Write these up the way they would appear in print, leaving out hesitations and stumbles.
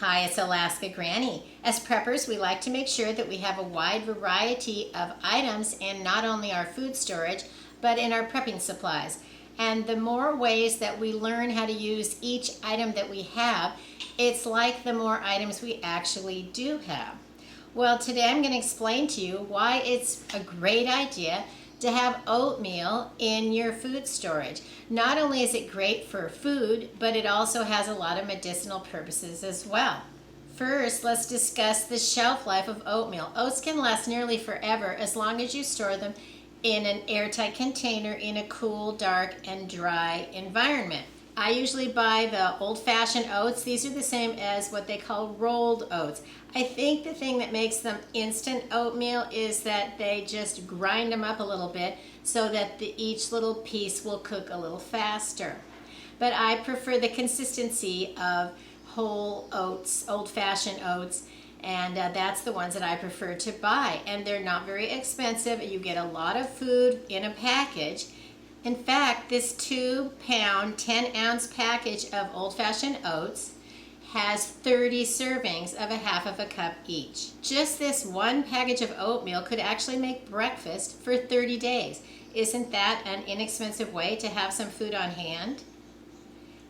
Hi, it's Alaska Granny. As preppers, we like to make sure that we have a wide variety of items in not only our food storage, but in our prepping supplies. And the more ways that we learn how to use each item that we have, it's like the more items we actually do have. Well, today I'm going to explain to you why it's a great idea to have oatmeal in your food storage. Not only is it great for food, but it also has a lot of medicinal purposes as well. First, let's discuss the shelf life of oatmeal. Oats can last nearly forever as long as you store them in an airtight container in a cool, dark, and dry environment. I usually buy the old-fashioned oats. These are the same as what they call rolled oats. I think the thing that makes them instant oatmeal is that they just grind them up a little bit so that each little piece will cook a little faster. But I prefer the consistency of whole oats, old-fashioned oats, and that's the ones that I prefer to buy. And they're not very expensive. You get a lot of food in a package. In fact, this 2-pound, 10-ounce package of old-fashioned oats has 30 servings of a half of a cup each. Just this one package of oatmeal could actually make breakfast for 30 days. Isn't that an inexpensive way to have some food on hand?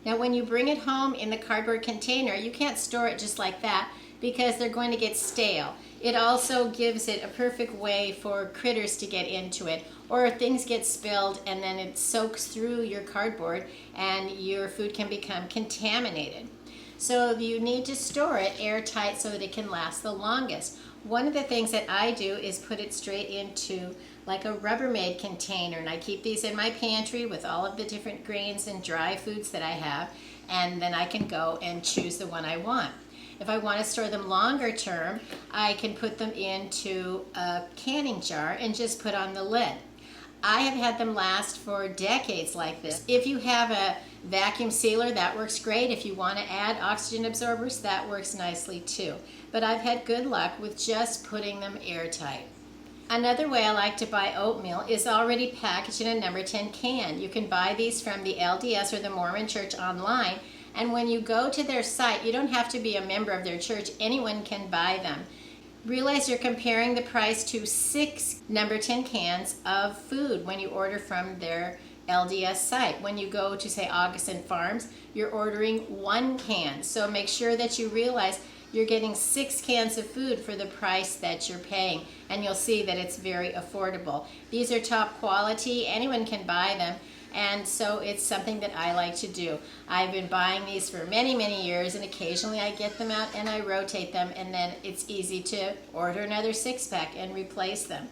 Now, when you bring it home in the cardboard container, you can't store it just like that because they're going to get stale. It also gives it a perfect way for critters to get into it, or things get spilled and then it soaks through your cardboard and your food can become contaminated. So you need to store it airtight so that it can last the longest. One of the things that I do is put it straight into like a Rubbermaid container, and I keep these in my pantry with all of the different grains and dry foods that I have, and then I can go and choose the one I want. If I want to store them longer term, I can put them into a canning jar and just put on the lid. I have had them last for decades like this. If you have a vacuum sealer, that works great. If you want to add oxygen absorbers, that works nicely too. But I've had good luck with just putting them airtight. Another way I like to buy oatmeal is already packaged in a number 10 can. You can buy these from the LDS or the Mormon Church online, and when you go to their site, you don't have to be a member of their church. Anyone can buy them. Realize you're comparing the price to 6 number 10 cans of food when you order from their LDS site. When you go to, say, Augustin Farms, you're ordering 1 can. So make sure that you realize you're getting 6 cans of food for the price that you're paying, and you'll see that it's very affordable. These are top quality. Anyone can buy them. And so it's something that I like to do. I've been buying these for many, many years, and occasionally I get them out and I rotate them, and then it's easy to order another 6-pack and replace them.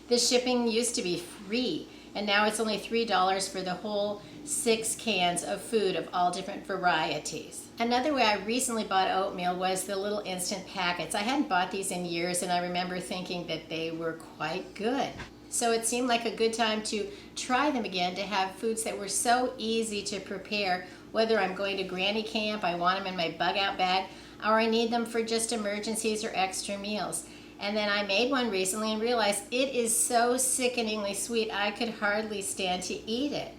The shipping used to be free, and now it's only $3 for the whole 6 cans of food of all different varieties. Another way I recently bought oatmeal was the little instant packets. I hadn't bought these in years, and I remember thinking that they were quite good. So it seemed like a good time to try them again, to have foods that were so easy to prepare, whether I'm going to granny camp, I want them in my bug out bag, or I need them for just emergencies or extra meals. And then I made one recently and realized it is so sickeningly sweet I could hardly stand to eat it.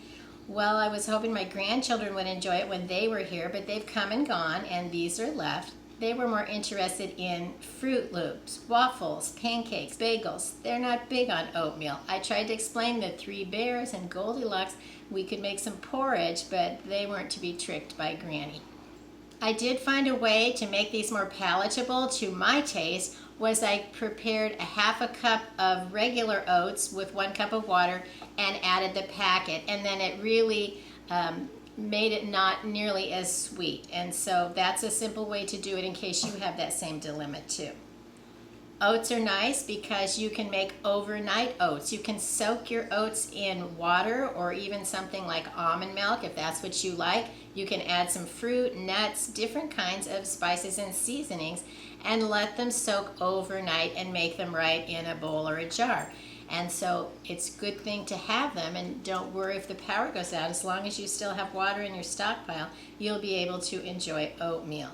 Well, I was hoping my grandchildren would enjoy it when they were here, but they've come and gone, and these are left. They were more interested in Fruit Loops, waffles, pancakes, bagels. They're not big on oatmeal. I tried to explain the 3 Bears and Goldilocks. We could make some porridge, but they weren't to be tricked by Granny. I did find a way to make these more palatable to my taste. Was I prepared a half a cup of regular oats with 1 cup of water and added the packet, and then it really made it not nearly as sweet. And so that's a simple way to do it in case you have that same dilemma too. Oats are nice because you can make overnight oats. You can soak your oats in water or even something like almond milk if that's what you like. You can add some fruit, nuts, different kinds of spices and seasonings, and let them soak overnight and make them right in a bowl or a jar. And so it's a good thing to have them, and don't worry if the power goes out. As long as you still have water in your stockpile, you'll be able to enjoy oatmeal.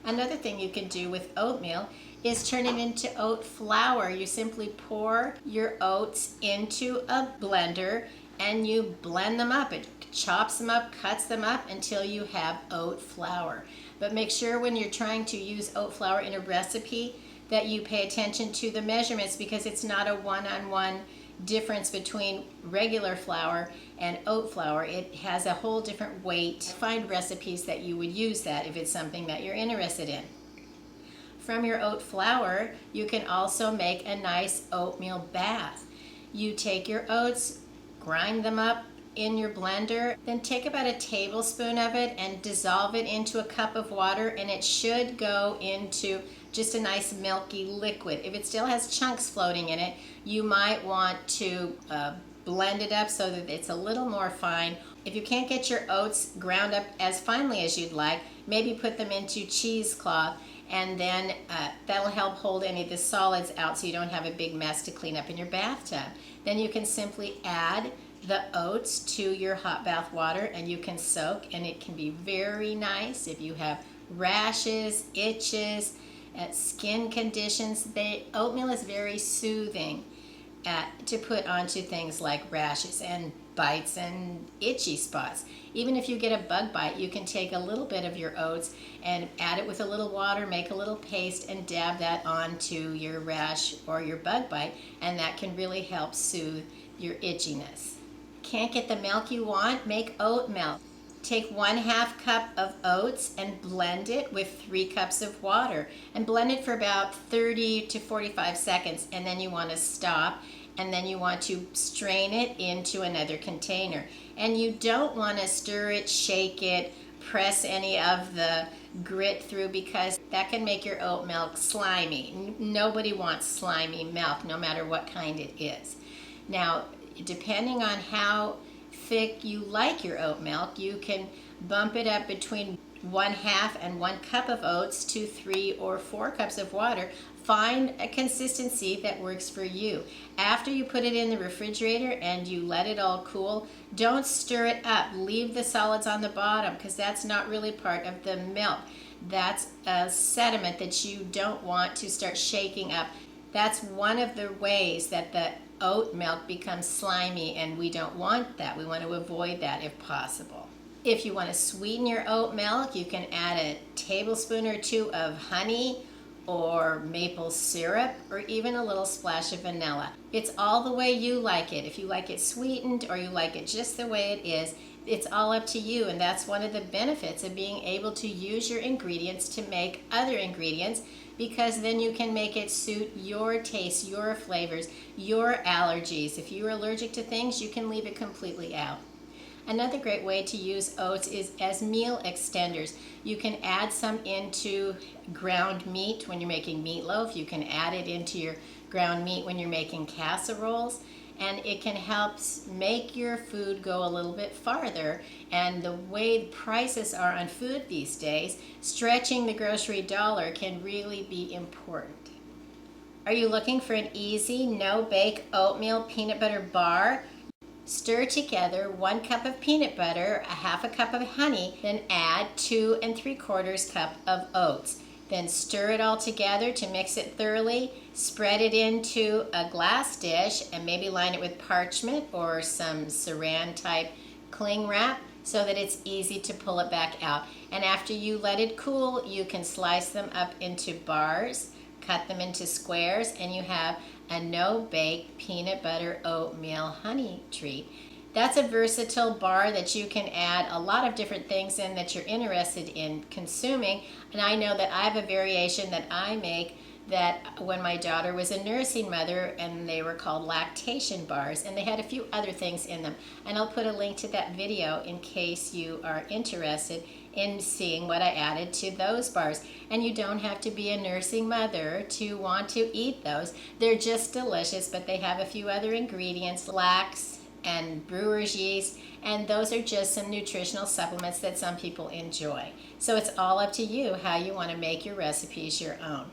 Another thing you can do with oatmeal is turn it into oat flour. You simply pour your oats into a blender and you blend them up. It chops them up, cuts them up until you have oat flour. But make sure when you're trying to use oat flour in a recipe that you pay attention to the measurements, because it's not a one-on-one difference between regular flour and oat flour. It has a whole different weight. Find recipes that you would use that if it's something that you're interested in. From your oat flour, you can also make a nice oatmeal bath. You take your oats, grind them up in your blender, then take about a tablespoon of it and dissolve it into a cup of water, and it should go into just a nice milky liquid. If it still has chunks floating in it, you might want to blend it up so that it's a little more fine. If you can't get your oats ground up as finely as you'd like, maybe put them into cheesecloth, and then that'll help hold any of the solids out so you don't have a big mess to clean up in your bathtub. Then you can simply add the oats to your hot bath water and you can soak, and it can be very nice if you have rashes, itches, skin conditions. Oatmeal is very soothing to put onto things like rashes and bites and itchy spots. Even if you get a bug bite, you can take a little bit of your oats and add it with a little water, make a little paste, and dab that onto your rash or your bug bite, and that can really help soothe your itchiness. Can't get the milk you want? Make oat milk. Take 1/2 cup of oats and blend it with 3 cups of water, and blend it for about 30 to 45 seconds, and then you want to stop, and then you want to strain it into another container. And you don't want to stir it, shake it, press any of the grit through, because that can make your oat milk slimy. Nobody wants slimy milk, no matter what kind it is. Now, depending on how thick you like your oat milk, you can bump it up between 1/2 and 1 cup of oats to 3 or 4 cups of water. Find a consistency that works for you. After you put it in the refrigerator and you let it all cool, don't stir it up. Leave the solids on the bottom, because that's not really part of the milk. That's a sediment that you don't want to start shaking up. That's one of the ways that the oat milk becomes slimy, and we don't want that. We want to avoid that if possible. If you want to sweeten your oat milk, you can add a tablespoon or 2 of honey or maple syrup, or even a little splash of vanilla. It's all the way you like it. If you like it sweetened or you like it just the way it is, it's all up to you, and that's one of the benefits of being able to use your ingredients to make other ingredients, because then you can make it suit your taste, your flavors, your allergies. If you're allergic to things, you can leave it completely out. Another great way to use oats is as meal extenders. You can add some into ground meat when you're making meatloaf. You can add it into your ground meat when you're making casseroles. And it can help make your food go a little bit farther. And the way prices are on food these days, stretching the grocery dollar can really be important. Are you looking for an easy, no-bake oatmeal peanut butter bar? Stir together 1 cup of peanut butter, 1/2 cup of honey, then add 2 3/4 cup of oats. Then stir it all together to mix it thoroughly. Spread it into a glass dish and maybe line it with parchment or some saran type cling wrap so that it's easy to pull it back out. And after you let it cool, you can slice them up into bars, cut them into squares, and you have a no-bake peanut butter oatmeal honey treat. That's a versatile bar that you can add a lot of different things in that you're interested in consuming. And I know that I have a variation that I make that when my daughter was a nursing mother, and they were called Lactation bars, and they had a few other things in them. And I'll put a link to that video in case you are interested in seeing what I added to those bars. And you don't have to be a nursing mother to want to eat those. They're just delicious, but they have a few other ingredients, flax and brewer's yeast, and those are just some nutritional supplements that some people enjoy. So it's all up to you how you want to make your recipes your own.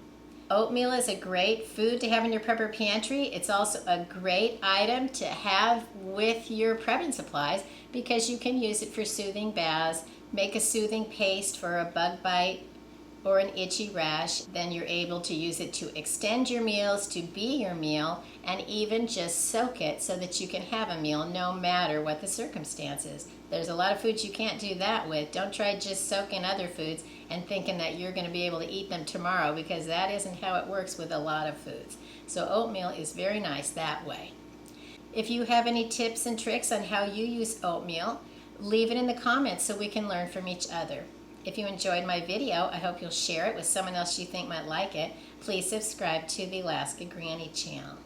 Oatmeal is a great food to have in your prepper pantry. It's also a great item to have with your prepping supplies, because you can use it for soothing baths, make a soothing paste for a bug bite, or an itchy rash, then you're able to use it to extend your meals, to be your meal, and even just soak it so that you can have a meal no matter what the circumstances. There's a lot of foods you can't do that with. Don't try just soaking other foods and thinking that you're going to be able to eat them tomorrow, because that isn't how it works with a lot of foods. So oatmeal is very nice that way. If you have any tips and tricks on how you use oatmeal, leave it in the comments so we can learn from each other. If you enjoyed my video, I hope you'll share it with someone else you think might like it. Please subscribe to the Alaska Granny channel.